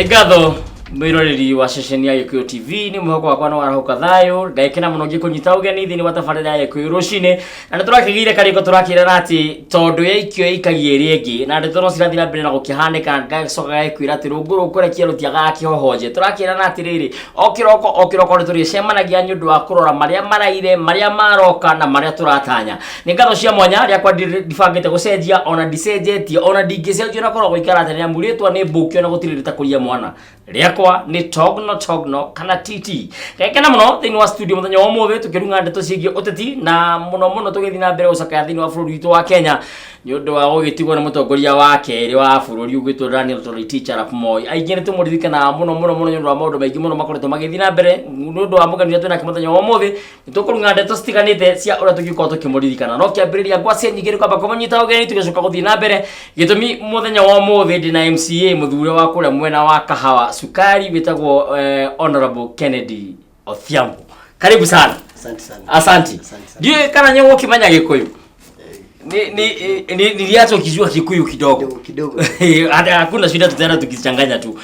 Nĩngatho mwiroreri wa ceceni ya Gikuyu TV ni mwako wakwa no arahuka thayo ngaikena muno ngikunyita ugeni thini wa tabarĩra ya Gikuyu rucini na nĩtũrakĩgĩire kariko tũrakĩra ati tondu ya ikio ikagie rĩngĩ na ndĩtono cirathira mbere na gũkĩhanĩka ngacoka gĩkwĩra ati rungu rũkũrekia rũtiaga kĩhohoje tũrakĩra ati rĩrĩ okiroko nĩtũrĩcemanagia nĩ ũndũ wa kũrora marĩa maraire marĩa maroka na marĩa tũratanya nĩ ngatho cia mwanya rĩakwa ndibangĩte gũcenjia ona ndicenjetie ona ndingĩcenjia na korwo gũikara ati nĩ amũrĩtwo nĩ mbũkio na gũtirĩ rĩtakũria mwana rĩakwa ni togno kana titi gekena muno thini wa studio muthenya wa mothe tukirunga ndeto ciĩgie uteti na muno tugĩthi na mbere ũcakaya thini wa bũrũri witũ wa Kenya nĩ ũndũ wa gũgĩtigwo nĩ mũtongoria wa kerĩ wa bũrũri ũgwĩtwo Daniel Teacher Arap Moi aingĩ nĩ tũmũririkana muno nĩ ũndũ wa maũndũ maingĩ muno makoretwo magĩthi na mbere nĩ ũndũ wa mũgeni twĩna mũthenya wa mothe nĩ tũkũrunga ndeto citiganĩte cia ũrĩa tũngĩkorwo tũkĩmũririkana no kĩambĩrĩria ngwacia nyingĩ kwamba kũmũnyita ũgeni tũgĩcoka gũthiĩ na mbere gĩtũmi muthenya wa mothe ndĩna MCA mũthure wa kũrĩa mwena wa Kahawa Sukari wĩtagwo Honorable Kennedy Odhiambo. Karibu sana. Asante. Ndiye kana nyewe ukimanya Gikuyu. Niliacha ukijua Gikuyu kidogo. Hata hakuna shida tutaenda tukichanganya tu.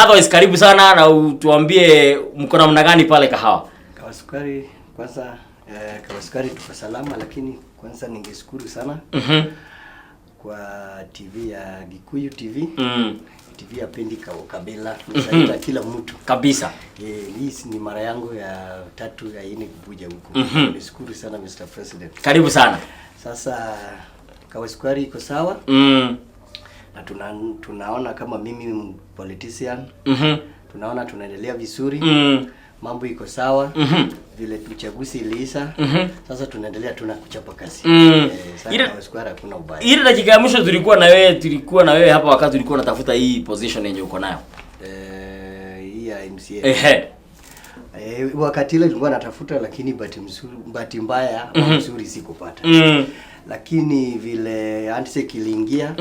Otherwise karibu sana na utuambie mko namna gani pale Kahawa. Kahawa Sukari kwanza Kahawa Sukari tuko salama lakini kwanza ningeshukuru sana. Kwa TV ya Gikuyu TV. TV ya pendi kabila msaida kila mtu kabisa. Hii ni mara yangu ya 3 ya yini kubuja huko. Nishukuru sana Mr. President. Karibu sana. Sasa Kahawa Sukari iko sawa. Na tunaona kama mimi politician. Tunaona tunaendelea vizuri. Mambo iko sawa. Vile uchaguzi iliisha. Sasa tunaendelea kuchapa kazi. Sasa Kahawa Sukari hakuna ubaya. Ile dakika ya mwisho tulikuwa na wewe hapa wakati tulikuwa tunatafuta hii position yenye uko nayo. Hii ya MCA. Wakati ile tulikuwa natafuta lakini bahati mbaya mzuri sikupata. Lakini vile handshake iliingia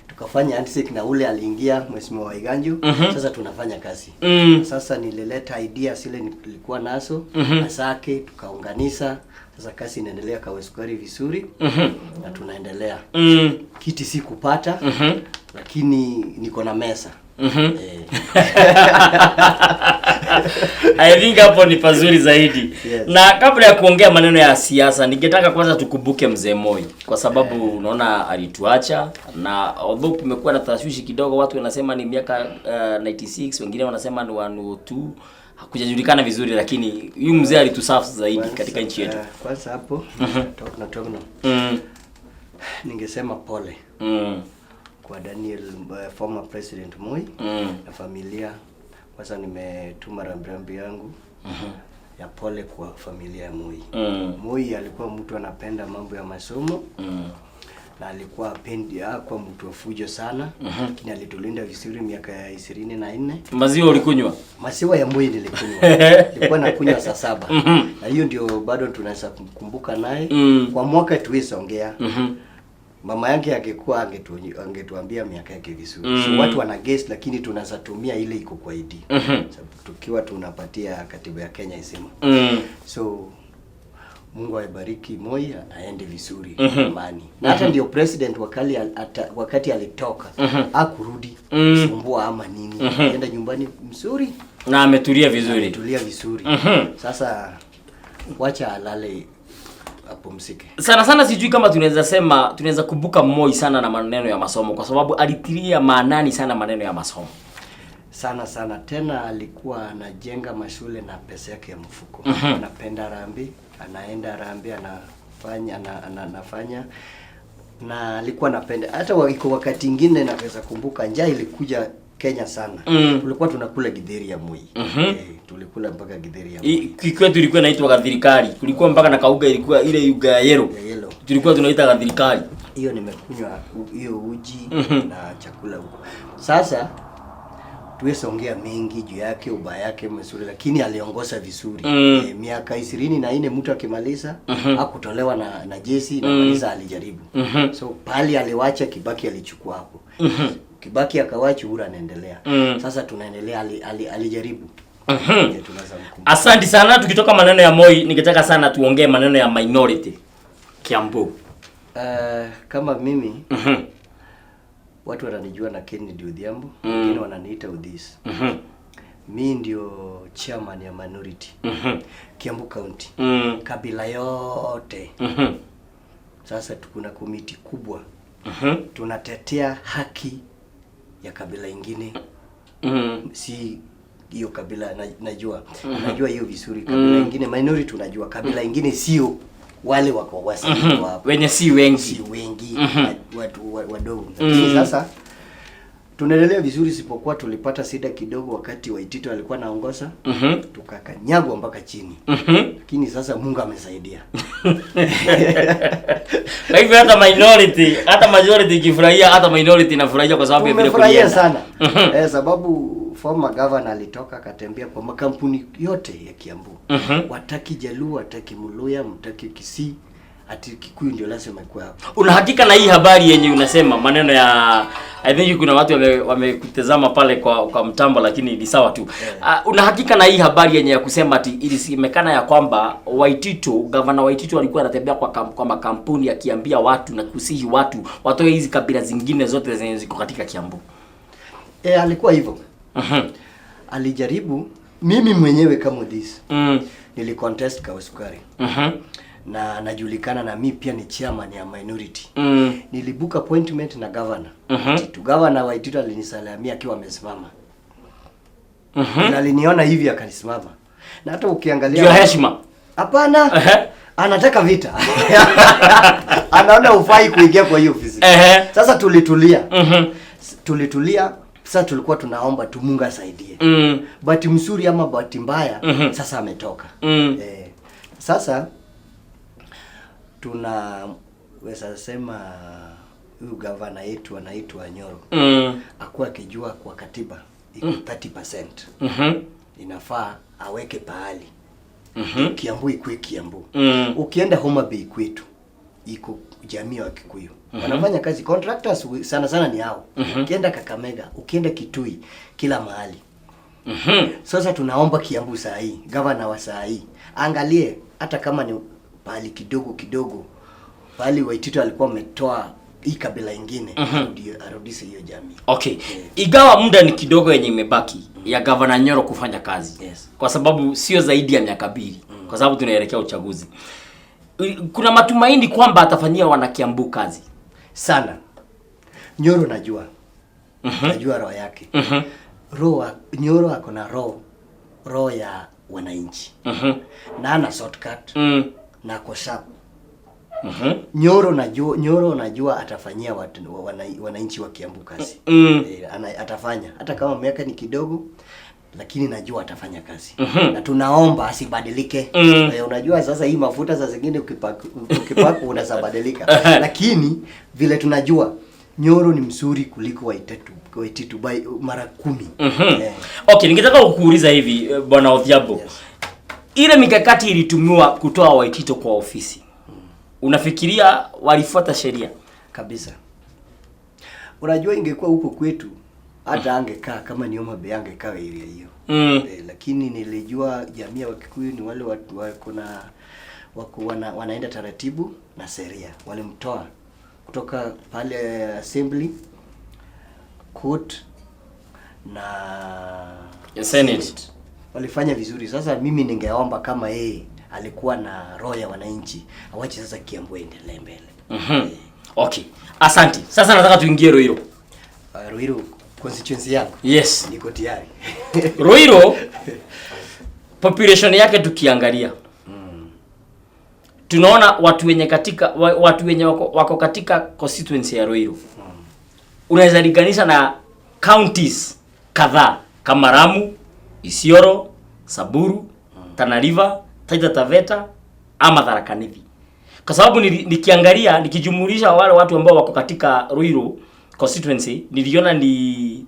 tukafanya handshake na ule aliingia Mheshimiwa Waiganjo. Sasa tunafanya kazi. Sasa nilileta idea zile nilikuwa nazo asake tukaunganisha. Sasa kazi inaendelea Kahawa Sukari vizuri na tunaendelea. Kiti sikupata lakini niko na mesa. I think hapo ni pazuri zaidi. Yes. Na kabla ya kuongea maneno ya siasa, ningetaka kwanza tukumbuke mzee Moi kwa sababu unaona alituacha na although kumekuwa na tashwishi kidogo watu wanasema ni miaka 96, wengine wanasema ni 102, hakujajulikana vizuri lakini huyu mzee alitusafu zaidi katika nchi yetu. Kwanza hapo togno. Ningesema pole. Kwa Daniel former President Moi na familia. Kwanza nimetuma rambirambi yangu ya pole kwa familia ya Moi. Moi alikuwa mtu anapenda mambo ya masomo. Na alikuwa kwa mtu wa fujo sana. Lakini alitulinda vizuri miaka ya 24. Maziwa ulikunywa? Maziwa ya Moi nilikunywa. Nilikuwa nakunywa saa 7. Na hiyo ndio bado tunaweza kukumbuka naye. Kwa mwaka tuweza ongea. Mama yake angekuwa angetuambia miaka yake vizuri. So watu wana guess lakini tunaweza tumia ile iko kwa ID. Sababu tukiwa tunapatia katiba ya Kenya isema. So Mungu aibariki Moi aende vizuri amani. Na hata ndio president wakati alitoka hakurudi kusumbua ama nini. Aenda nyumbani mzuri na ametulia vizuri. Sasa wacha alale apumzike. Sana sijui kama tunaweza kubuka Moi sana na maneno ya masomo kwa sababu alitilia maanani sana maneno ya masomo. Sana tena alikuwa anajenga mashule na pesa yake ya mfuko. Anapenda rambi, anaenda rambi anafanya na alikuwa anapenda hata wakati mwingine naweza kumbuka njaa ilikuja Kenya sana. Tulikuwa tunakula githeri ya Moi. Tulikula mpaka githeri ya Moi. Kikwetu ilikuwa inaitwa gathirikari. Kulikuwa mpaka na kauga ilikuwa ile uga ya yellow. Tulikuwa tunaita gathirikari. Hiyo nimekunywa hiyo uji na chakula huko. Sasa tuweze ongea mengi juu yake ubaya yake mzuri lakini aliongoza vizuri. Miaka 24 mtu akimaliza hakutolewa na jeshi na maliza alijaribu. So pali aliwacha Kibaki alichukua hapo. Kibaki akawacha Uhuru anaendelea. Sasa tunaendelea alijaribu. Asante sana. Tukitoka maneno ya Moi ningetaka sana tuongee maneno ya minority Kiambu. Kama mimi Watu wananijua na Kennedy Odhiambo, wengine wananiita Udhis. Mimi ndio chairman ya minority. Kiambu County. Kabila yote. Sasa tukuna komiti kubwa. Tunatetea haki ya kabila ingine. Si hiyo kabila najua. Najua hiyo vizuri kabila ingine minority tunajua. Kabila ingine sio wale wako wasanii hapo. Wenye si wengi. Si wengi. Watu wadogo. Lakini sasa tunaendelea vizuri, sipokuwa tulipata shida kidogo wakati Waitito alikuwa naongoza. Tukakanyagwa mpaka chini. Lakini sasa Mungu amesaidia. Kwa hivyo hata minority, hata majority ikifurahia, hata minority inafurahia kwa sababu ya vile kulienda. Sana. Sababu former governor alitoka akatembea kwa makampuni yote ya Kiambu. Wataki Jaluo, wataki Muluya, mtaki Kisii, ati Kikuyu ndio lazima ikuwe hapo. Una hakika na hii habari yenye unasema maneno ya I think kuna watu wamekutazama pale kwa mtambo, lakini ni sawa tu. Una hakika na hii habari yenye ya kusema ati ilisemekana ya kwamba Waitito, governor Waitito alikuwa anatembea kwa makampuni akiambia watu na kusihi watu watoe hizi kabila zingine zote zenye ziko katika Kiambu? Alikuwa hivyo. Alijaribu. Mimi mwenyewe kama Udhis nilicontest kwa sukari. Na najulikana na mimi pia ni chairman ya minority. Nilibuka appointment na governor. Governor Waitito alinisalamia akiwa amesimama. Na aliniona hivi akanisimama. Na hata ukiangalia ndio heshima. Hapana. Anataka vita. Anaona ufai kuingia kwa hiyo ofisi. Sasa tulitulia. Tulitulia. Sasa tulikuwa tunaomba tu Mungu asaidie. Bahati mzuri ama bahati mbaya sasa ametoka. Sasa tunaweza sema huyu governor yetu anaitwa Nyoro. Akuwa akijua kwa katiba iko 30%. Inafaa aweke pahali. Kiambu ikue Kiambu. Ukienda Homa Bay kwetu iko jamii wa Kikuyu. Wanafanya kazi, contractors sana ni hao. Ukienda Kakamega, ukienda Kitui, kila mahali. Sasa tunaomba Kiambu saa hii, governor wa saa hii angalie hata kama ni pahali kidogo pahali Waitito alikuwa ametoa hii kabila ingine, arudishe hiyo jamii. Okay. Igawa muda ni kidogo yenye imebaki ya governor Nyoro kufanya kazi. Kwa sababu sio zaidi ya miaka 2. Kwa sababu tunaelekea uchaguzi. Kuna matumaini kwamba atafanyia wana Kiambu kazi sana. Nyoro najua. Najua roho yake. Nyoro ako na roho ya wananchi. Na ana shortcut. Na ako sharp. Nyoro najua atafanyia wananchi wa Kiambu kazi. Atafanya hata kama miaka ni kidogo, lakini najua atafanya kazi. Na tunaomba asibadilike. Unajua sasa hii mafuta za zingine ukipaka unasabadilika. Lakini vile tunajua Nyoro ni mzuri kuliko Waitito by mara 10. Okay, ningetaka kukuuliza hivi Bwana Odhiambo. Ile mikakati ilitumiwa kutoa Waitito kwa ofisi. Unafikiria walifuata sheria? Kabisa. Unajua ingekuwa huko kwetu hata angekaa kama ni Homa Bay angekaa area hiyo. Lakini nilijua jamii ya Wakikuyu ni wale watu wanaenda taratibu na sheria. Walimtoa kutoka pale assembly, court na Senate. Walifanya vizuri. Sasa mimi ningeomba kama yeye alikuwa na roho ya wananchi, awache sasa Kiambu endelee mbele. Okay. Asante. Sasa nataka tuingie Ruiru. Ruiru constituency yangu. Yes. Niko tayari. Ruiru population yake tukiangalia. Tunaona watu wenye wako katika constituency ya Ruiru. Unaweza linganisha na counties kadhaa kama Ramu, Isiolo, Samburu, Tana River, Taita Taveta ama Tharaka Nithi. Kwa sababu nikiangalia nikijumulisha wale watu ambao wako katika Ruiru constituency niliona ni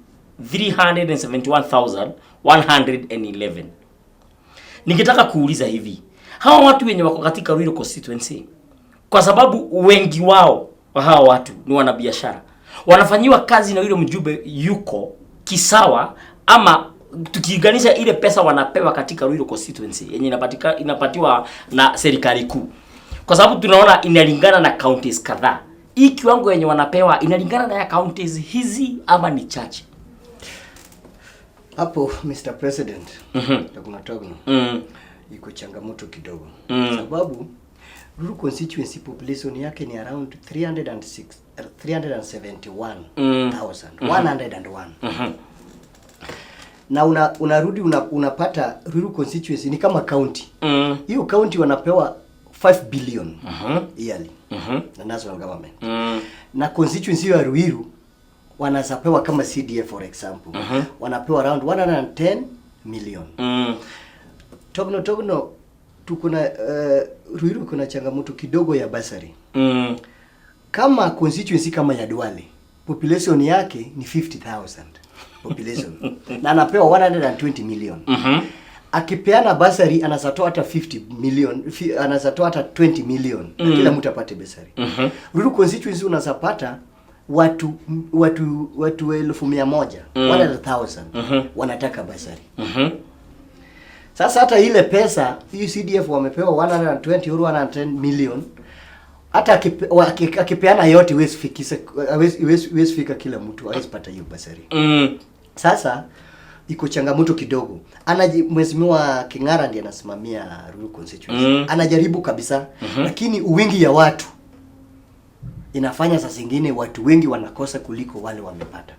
371,111. Nikitaka kuuliza hivi, hawa watu wenye wako katika Ruiru constituency, kwa sababu wengi wao wa hawa watu ni wanabiashara, wanafanyiwa kazi na yule mjumbe yuko kisawa, ama tukilinganisha ile pesa wanapewa katika Ruiru constituency yenye inapatiwa na serikali kuu, kwa sababu tunaona inalingana na counties kadhaa. hii kiwango yenye wanapewa inalingana na ya counties hizi ama ni chache? Hapo Mr. President, Togno iko changamoto kidogo. Sababu Ruiru constituency population yake ni around 371,101. Na unarudi unapata Ruiru constituency ni kama county. Hiyo county wanapewa 5 billion yearly na national government. Na constituency ya Ruiru wanasapewa kama CDF for example. Wanapewa around 110 million. Togno tuko na Ruiru kuna changamoto kidogo ya basari. Kama constituency kama ya Duale, population yake ni 50,000 population. Na anapewa 120 million. Akipeana basari anasatoa hata 50 million, anasatoa hata 20 million. Na kila mtu apate basari. Ruiru constituency unasapata watu 1,100, 100,000 wanataka basari. Sasa hata ile pesa hii CDF wamepewa 120 euro 110 million, hata akipeana yote huwezi fika kila mtu hawezi pata hiyo basari. Sasa iko changamoto kidogo. Mheshimiwa King'ara ndiye anasimamia Ruiru constituency. Anajaribu kabisa, lakini uwingi ya watu inafanya saa zingine watu wengi wanakosa kuliko wale wamepata.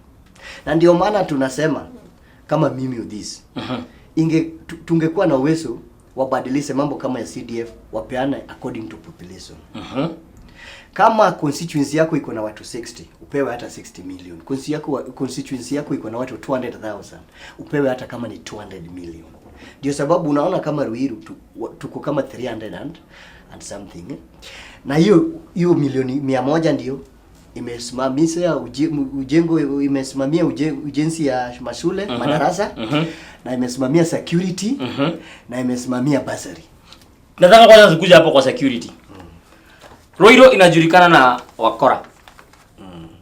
Na ndio maana tunasema kama mimi udhis. Tungekuwa na uwezo wabadilishe mambo kama ya CDF wapeane according to population. Kama constituency yako iko na watu 60, upewe hata 60 million. Constituency yako iko na watu 200,000, upewe hata kama ni 200 million. Ndio sababu unaona kama Ruiru tuko kama 300 and something. Na hiyo milioni 100 ndio imesimamisha imesimamia ujenzi ya mashule, madarasa, na imesimamia security, na imesimamia basari. Nataka kwanza tukuja hapo kwa security. Ruiru inajulikana na wakora.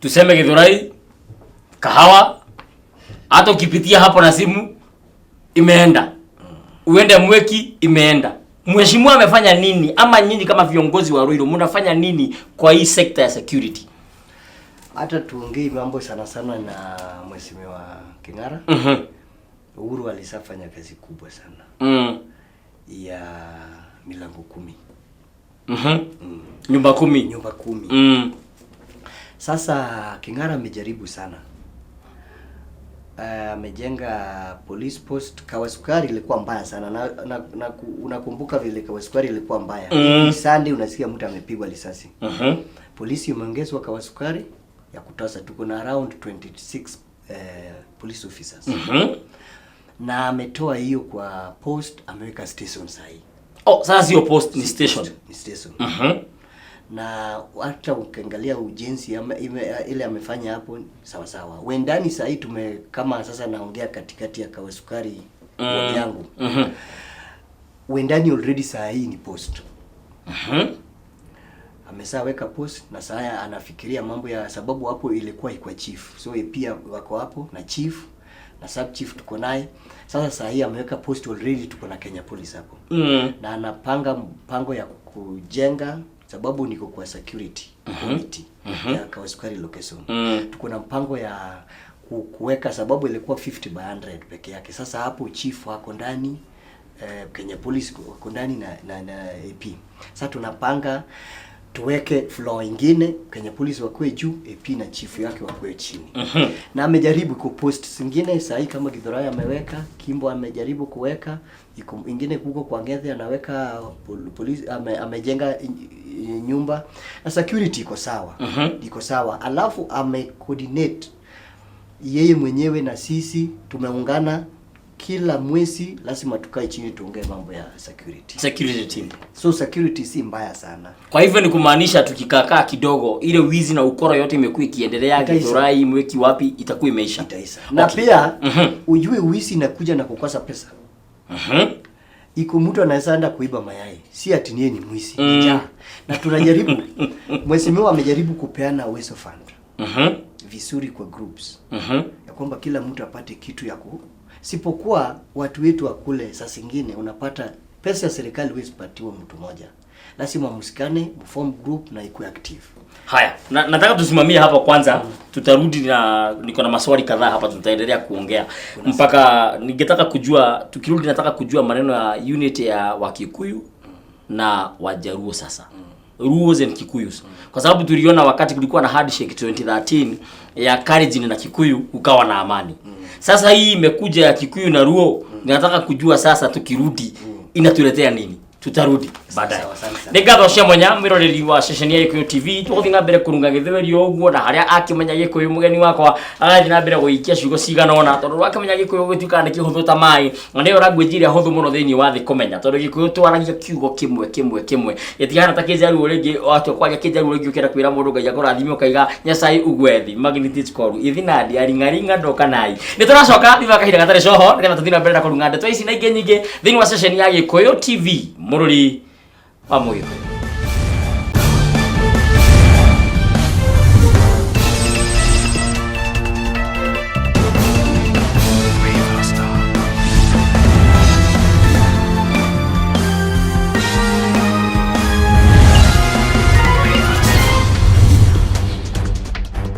Tuseme Githurai, Kahawa, hata ukipitia hapo na simu imeenda. Uende Mweki imeenda. Mheshimiwa amefanya nini, ama nyinyi kama viongozi wa Ruiru mnafanya nini kwa hii sekta ya security? Hata tuongee mambo sana na Mheshimiwa King'ara. Uhuru alisafanya kazi kubwa sana. Ya milango 10. Nyumba 10. Sasa King'ara amejaribu sana. Amejenga police post. Kawasukari ilikuwa mbaya sana. Na unakumbuka vile Kawasukari ilikuwa mbaya. Sunday unasikia mtu amepigwa risasi. Polisi imeongezwa Kawasukari ya kutosha. Tuko na around 26 police officers. Na ametoa hiyo kwa post, ameweka station sahi. Sasa sio post, ni station. Ni station. Na hata ukiangalia ujenzi ile amefanya hapo sawa sawa. Wendani sahi kama sasa naongea katikati ya Kawasukari yangu. Wendani already sahi ni post. Amesaweka post na sasa anafikiria mambo ya sababu hapo ilikuwa iko chief. So pia wako hapo na chief na sub chief tuko naye. Sasa hii ameweka post already, tuko na Kenya Police hapo. Na anapanga mpango ya kujenga, sababu niko kwa security committee ya Kawasukari location. Tuko na mpango ya kuweka, sababu ilikuwa 50 by 100 peke yake. Sasa hapo chief wako ndani, Kenya Police wako ndani na AP. Sasa tunapanga tuweke floor ingine, Kenya Police wakwe juu, AP na chief yake wakwe chini. Na amejaribu ku post zingine sahi kama Githurai ameweka, Kimbo amejaribu kuweka, iko ingine huko kwa Ngethe anaweka police, amejenga nyumba na security iko sawa. Iko sawa. Alafu coordinate yeye mwenyewe na sisi tumeungana. Kila mwezi lazima tukae chini tuongee mambo ya security team. So security si mbaya sana. Kwa hivyo ni kumaanisha tukikaa kidogo ile wizi na ukora yote imekuwa ikiendelea Githurai, Mweki wapi itakuwa imeisha. Na pia ujue wizi inakuja na kukosa pesa. Iko mtu anaweza enda kuiba mayai, si ati ni mwizi. Na tunajaribu Mheshimiwa amejaribu kupeana uwezo fund. Visuri kwa groups. Ya kwamba kila mtu apate kitu ya sipokuwa watu wetu wa kule saa zingine unapata pesa ya serikali huwezi patiwa mtu mmoja. lazima msikane, form group na ikuwe active. Haya, nataka tusimamie hapa kwanza. Tutarudi na niko na maswali kadhaa hapa tutaendelea kuongea. Mpaka ningetaka kujua, tukirudi nataka kujua maneno ya unit ya Wakikuyu na Wajaruo sasa. Ruos and Kikuyus. Kwa sababu tuliona wakati kulikuwa na handshake 2013 ya Kalenjin na Kikuyu ukawa na amani. Sasa hii imekuja ya Kikuyu na Ruo, ninataka kujua sasa tukirudi inatuletea nini? Tutarudi baadaye. Ngatho cia mwanya miroreri wa session ya Gikuyu TV tuguthinga mbere kurunga githwerio uguo na haria akimenya Gikuyu mugeni wakwa agathi na mbere guikia ciugo cigana ona tondu akimenya Gikuyu gituika ni kihuthu ta mai na ndio language ira huthu muno thiini wa thi kumenya tondu Gikuyu twaragia kiugo kimwe itigana ta kijaru ringi watu kwaria kijaru ringi ukira kwira mundu ngai akurathime ukaiga nyasai ugwethi magnitude score ithinadi aringaringa ndoka nai ni turacoka thima kahinda gatari coho nigetha tuthina mbere na kurunga ndeto ici na ingi nyingi thiini wa session ya Gikuyu TV Mururi wa Muyo.